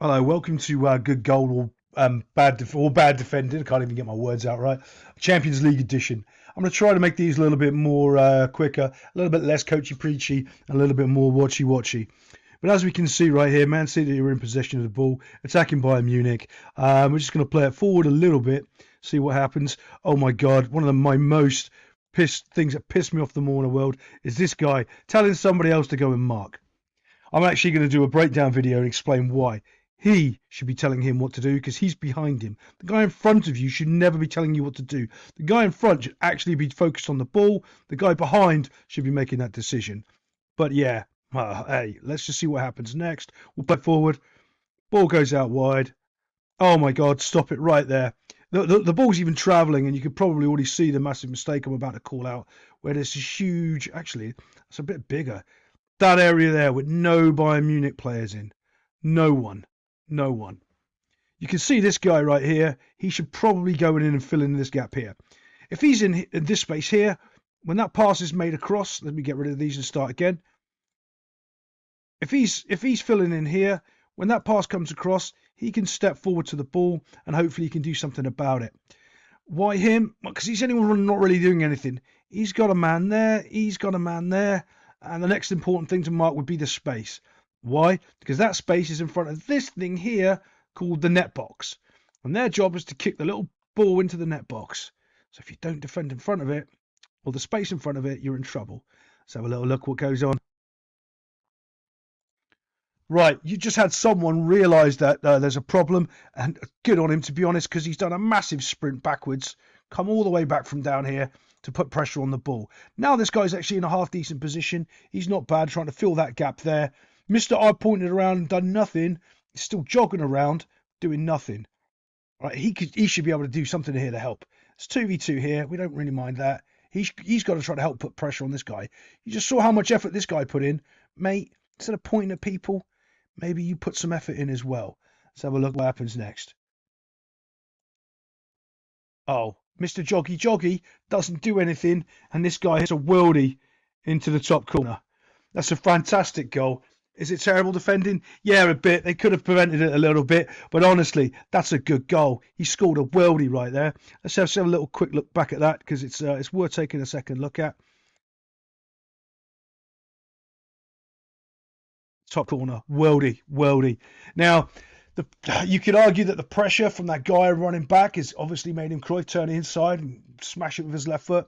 Hello, welcome to Good Goal or bad defending. I can't even get my words out right. Champions League edition. I'm going to try to make these a little bit more quicker, a little bit less coachy preachy, and a little bit more watchy watchy. But as we can see right here, Man City are in possession of the ball, attacking Bayern Munich. We're just going to play it forward a little bit, see what happens. Oh my God, one of my most pissed things that piss me off the more in the world is this guy telling somebody else to go and mark. I'm actually going to do a breakdown video and explain why. He should be telling him what to do because he's behind him. The guy in front of you should never be telling you what to do. The guy in front should actually be focused on the ball. The guy behind should be making that decision. But yeah, hey, let's just see what happens next. We'll play forward. Ball goes out wide. Oh my God, stop it right there. The ball's even travelling, and you could probably already see the massive mistake I'm about to call out, where there's this huge, actually, it's a bit bigger. That area there with no Bayern Munich players in. No one. No one. You can see this guy right here. He should probably go in and fill in this gap here. If he's in this space here, when that pass is made across, let me get rid of these and start again. If he's filling in here, when that pass comes across, he can step forward to the ball and hopefully he can do something about it. Why him? Well, because he's anyone not really doing anything. He's got a man there. He's got a man there. And the next important thing to mark would be the space. Why? Because that space is in front of this thing here called the net box. And their job is to kick the little ball into the net box. So if you don't defend in front of it, or the space in front of it, you're in trouble. Let's have a little look what goes on. Right, you just had someone realise that there's a problem, and good on him, to be honest, because he's done a massive sprint backwards, come all the way back from down here to put pressure on the ball. Now this guy's actually in a half-decent position. He's not bad, trying to fill that gap there. Mr. I pointed around and done nothing. He's still jogging around, doing nothing. Right, he should be able to do something here to help. It's 2v2 here. We don't really mind that. He's got to try to help put pressure on this guy. You just saw how much effort this guy put in. Mate, instead of pointing at people, maybe you put some effort in as well. Let's have a look what happens next. Oh, Mr. Joggy Joggy doesn't do anything, and this guy hits a worldie into the top corner. That's a fantastic goal. Is it terrible defending? Yeah, a bit. They could have prevented it a little bit, but honestly, that's a good goal. He scored a worldie right there. Let's have a little quick look back at that because it's worth taking a second look at. Top corner, worldie. Now, you could argue that the pressure from that guy running back has obviously made him Cruyff turn inside and smash it with his left foot.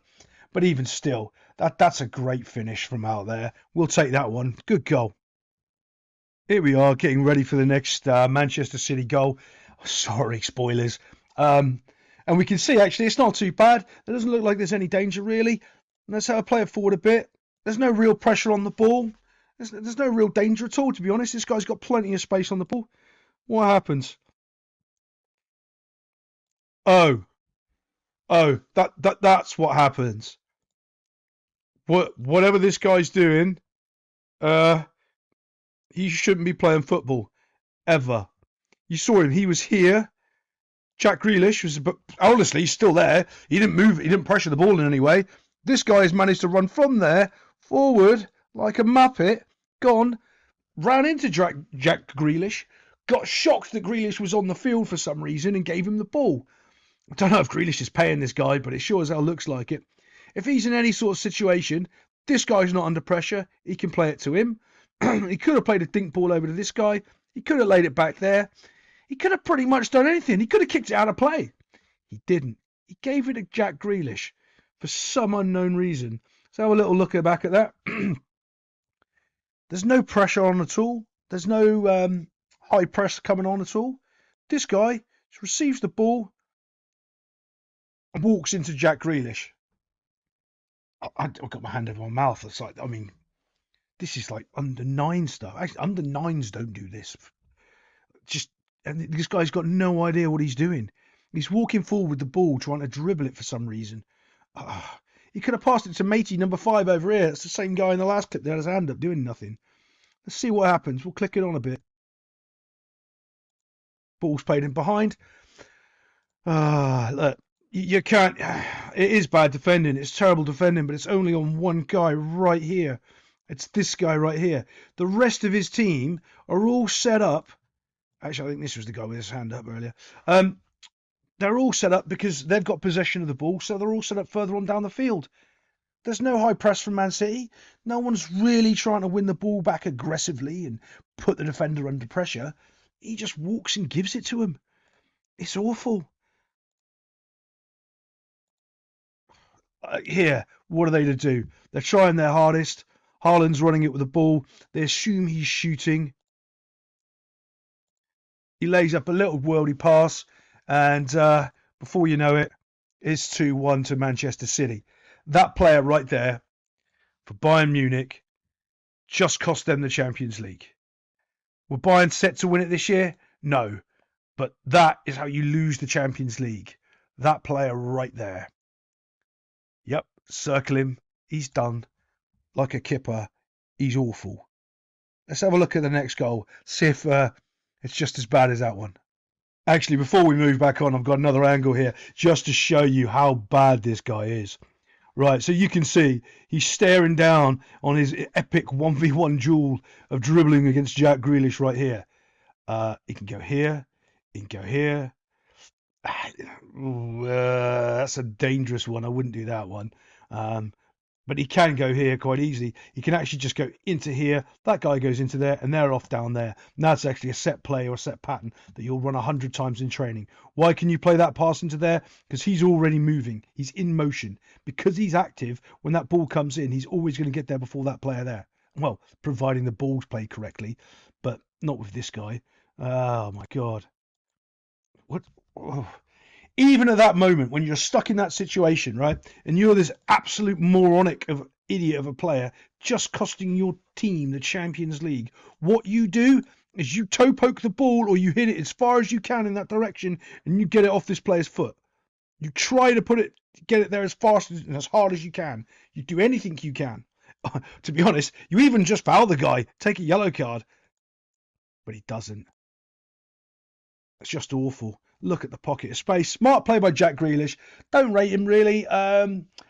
But even still, that's a great finish from out there. We'll take that one. Good goal. Here we are getting ready for the next Manchester City goal. Sorry, spoilers. And we can see, actually, it's not too bad. It doesn't look like there's any danger, really. Let's have a play it forward a bit. There's no real pressure on the ball. There's no real danger at all, to be honest. This guy's got plenty of space on the ball. What happens? Oh, that's what happens. Whatever this guy's doing, he shouldn't be playing football ever. You saw him. He was here. Jack Grealish was, but honestly, he's still there. He didn't move. He didn't pressure the ball in any way. This guy has managed to run from there forward like a muppet. Gone, ran into Jack Grealish. Got shocked that Grealish was on the field for some reason and gave him the ball. I don't know if Grealish is paying this guy, but it sure as hell looks like it. If he's in any sort of situation, this guy's not under pressure. He can play it to him. He could have played a dink ball over to this guy. He could have laid it back there. He could have pretty much done anything. He could have kicked it out of play. He didn't. He gave it to Jack Grealish for some unknown reason. Let's have a little look back at that. There's no pressure on at all. There's no high press coming on at all. This guy just receives the ball and walks into Jack Grealish. I've got my hand over my mouth. It's like, I mean, this is like under 9 stuff. Actually, under 9s don't do this. And this guy's got no idea what he's doing. He's walking forward with the ball, trying to dribble it for some reason. He could have passed it to matey number 5 over here. It's the same guy in the last clip that had his hand up doing nothing. Let's see what happens. We'll click it on a bit. Ball's played in behind. Look, you can't. It is bad defending. It's terrible defending, but it's only on one guy right here. It's this guy right here. The rest of his team are all set up Actually, I think this was the guy with his hand up earlier. They're all set up because they've got possession of the ball, so they're all set up further on down the field. There's no high press from Man City. No one's really trying to win the ball back aggressively and put the defender under pressure. He just walks and gives it to him. It's awful. Here, what are they to do? They're trying their hardest. Haaland's running it with the ball. They assume he's shooting. He lays up a little worldy pass, and before you know it, it's 2-1 to Manchester City. That player right there for Bayern Munich just cost them the Champions League. Were Bayern set to win it this year? No. But that is how you lose the Champions League. That player right there. Yep, circle him. He's done. Like a kipper. He's awful. Let's have a look at the next goal. See if it's just as bad as that one. Actually, before we move back on, I've got another angle here just to show you how bad this guy is. Right, so you can see he's staring down on his epic 1v1 duel of dribbling against Jack Grealish right here. He can go here. He can go here. That's a dangerous one. I wouldn't do that one. But he can go here quite easily. He can actually just go into here. That guy goes into there, and they're off down there. And that's actually a set play or a set pattern that you'll run 100 times in training. Why can you play that pass into there? Because he's already moving. He's in motion. Because he's active, when that ball comes in, he's always going to get there before that player there. Well, providing the ball's played correctly, but not with this guy. Oh, my God. What? Oh. Even at that moment, when you're stuck in that situation, right, and you're this absolute moronic of idiot of a player, just costing your team the Champions League, what you do is you toe poke the ball or you hit it as far as you can in that direction, and you get it off this player's foot. You try to get it there as fast and as hard as you can. You do anything you can. To be honest, you even just foul the guy, take a yellow card, but he doesn't. It's just awful. Look at the pocket of space. Smart play by Jack Grealish. Don't rate him really.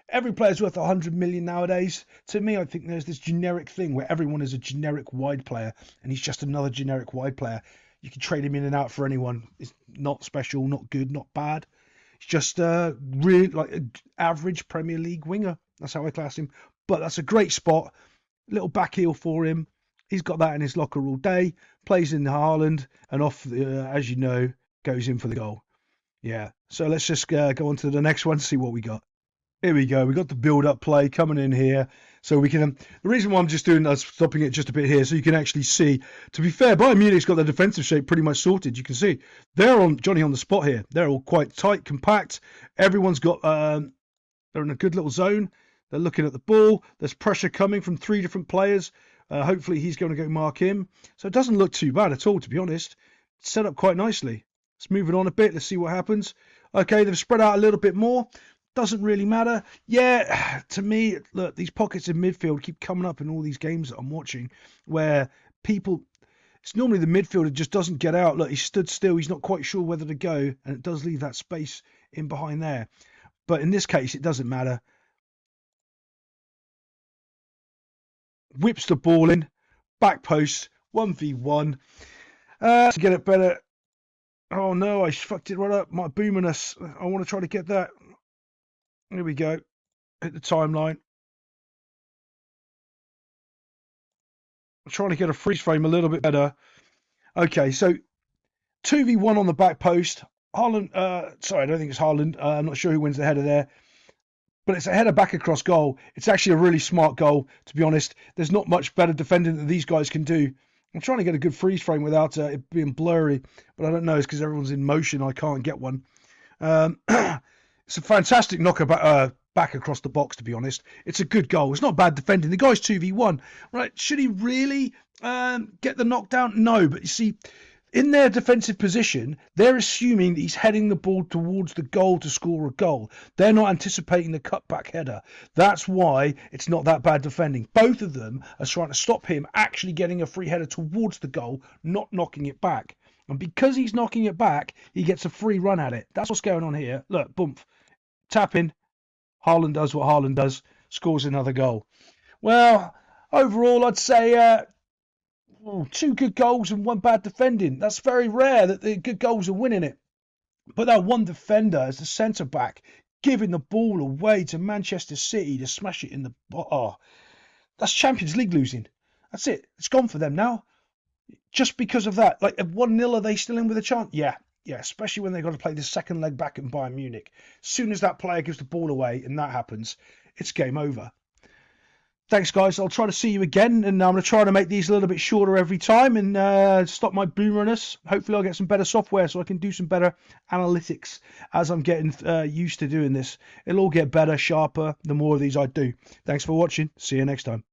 Every player's worth 100 million nowadays. To me, I think there's this generic thing where everyone is a generic wide player, and he's just another generic wide player. You can trade him in and out for anyone. It's not special, not good, not bad. He's just really like an average Premier League winger. That's how I class him. But that's a great spot. Little back heel for him. He's got that in his locker all day. Plays in Haaland, and off, as you know, goes in for the goal. Yeah, so let's just go on to the next one, see what we got. Here we go. We got the build-up play coming in here. So we can... the reason why I'm just doing that, stopping it just a bit here, so you can actually see. To be fair, Bayern Munich's got their defensive shape pretty much sorted. You can see they're on Johnny on the spot here. They're all quite tight, compact. Everyone's got... they're in a good little zone. They're looking at the ball. There's pressure coming from 3 different players. Hopefully he's going to go mark him. So it doesn't look too bad at all, to be honest. It's set up quite nicely. Let's move it on a bit. Let's see what happens. Okay, they've spread out a little bit more. Doesn't really matter. Yeah, to me, look, these pockets in midfield keep coming up in all these games that I'm watching where people... it's normally the midfielder just doesn't get out. Look, he stood still. He's not quite sure whether to go, and it does leave that space in behind there. But in this case, it doesn't matter. Whips the ball in. Back post. 1v1. To get it better... oh no, I fucked it right up. My boominess. I want to try to get that. Here we go. Hit the timeline. I'm trying to get a freeze frame a little bit better. Okay, so 2v1 on the back post. Haaland, sorry, I don't think it's Haaland. I'm not sure who wins the header there. But it's a header back across goal. It's actually a really smart goal, to be honest. There's not much better defending that these guys can do. I'm trying to get a good freeze frame without it being blurry, but I don't know. It's because everyone's in motion. I can't get one. It's a fantastic knocker back across the box, to be honest. It's a good goal. It's not bad defending. The guy's 2v1. Right? Should he really get the knockdown? No, but you see, in their defensive position, they're assuming that he's heading the ball towards the goal to score a goal. They're not anticipating the cutback header. That's why it's not that bad defending. Both of them are trying to stop him actually getting a free header towards the goal, not knocking it back. And because he's knocking it back, he gets a free run at it. That's what's going on here. Look, boom. Tap in. Haaland does what Haaland does. Scores another goal. Well, overall, I'd say... Oh, 2 good goals and 1 bad defending. That's very rare that the good goals are winning it. But that one defender as the centre back giving the ball away to Manchester City to smash it in the... Oh, that's Champions League losing. That's it. It's gone for them now. Just because of that. Like, at 1-0, are they still in with a chance? Yeah. Yeah, especially when they've got to play the second leg back in Bayern Munich. As soon as that player gives the ball away and that happens, it's game over. Thanks, guys. I'll try to see you again, and I'm going to try to make these a little bit shorter every time and stop my boomerness. Hopefully, I'll get some better software so I can do some better analytics as I'm getting used to doing this. It'll all get better, sharper, the more of these I do. Thanks for watching. See you next time.